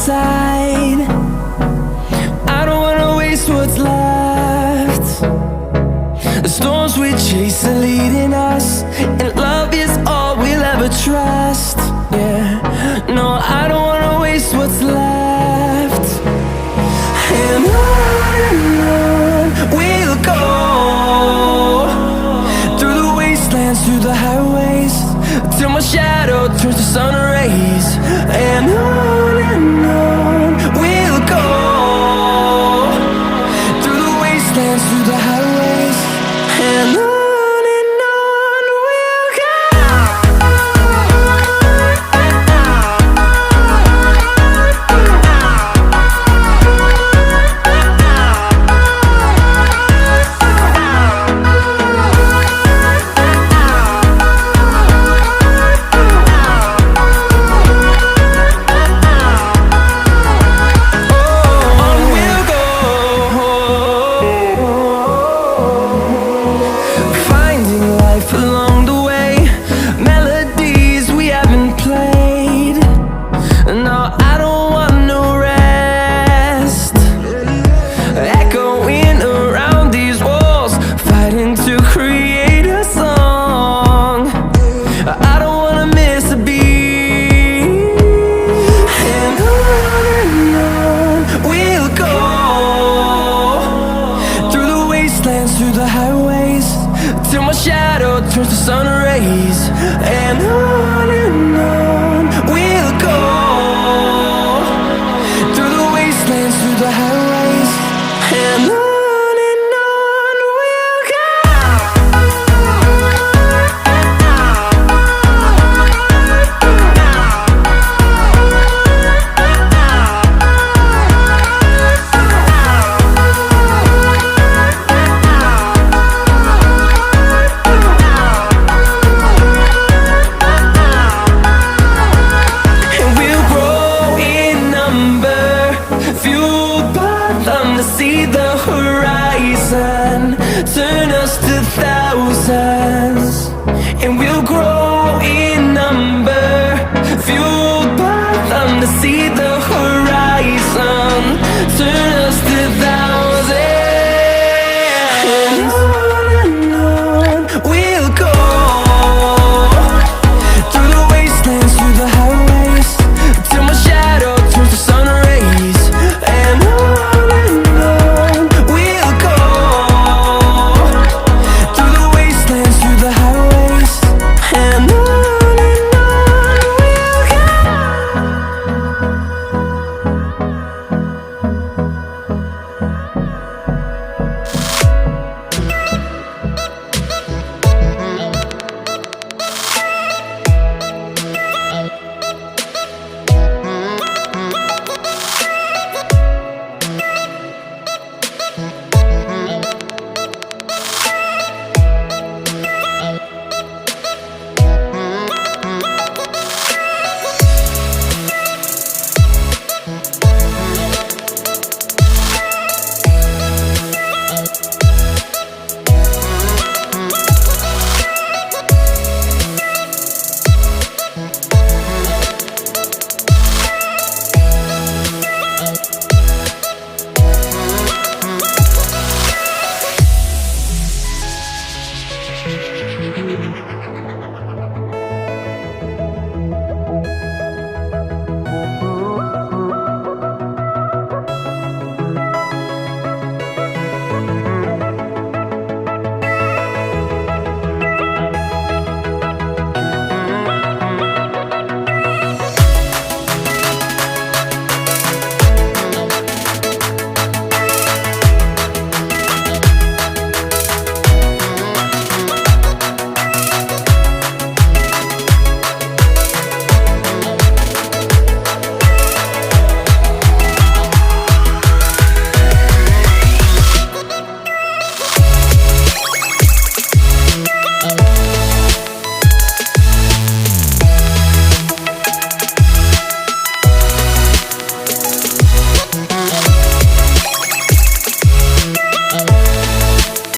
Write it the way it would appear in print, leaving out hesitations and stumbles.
inside. I don't wanna waste what's left. The storms we chase are leading us, and love is all we'll ever trust. Yeah, no, I don't wanna waste what's left. And on we'll go, through the wastelands, through the highways, till my shadow turns to sun rays. And on we'll go, through the wastelands, through the highways, and on we'll go. Through the highways, till my shadow turns to sun rays. And on we'll go, through the wastelands, through the highways, and on we'll go. To see the horizon turn us to thousands, and we'll grow in number, fueled by them to see the horizon.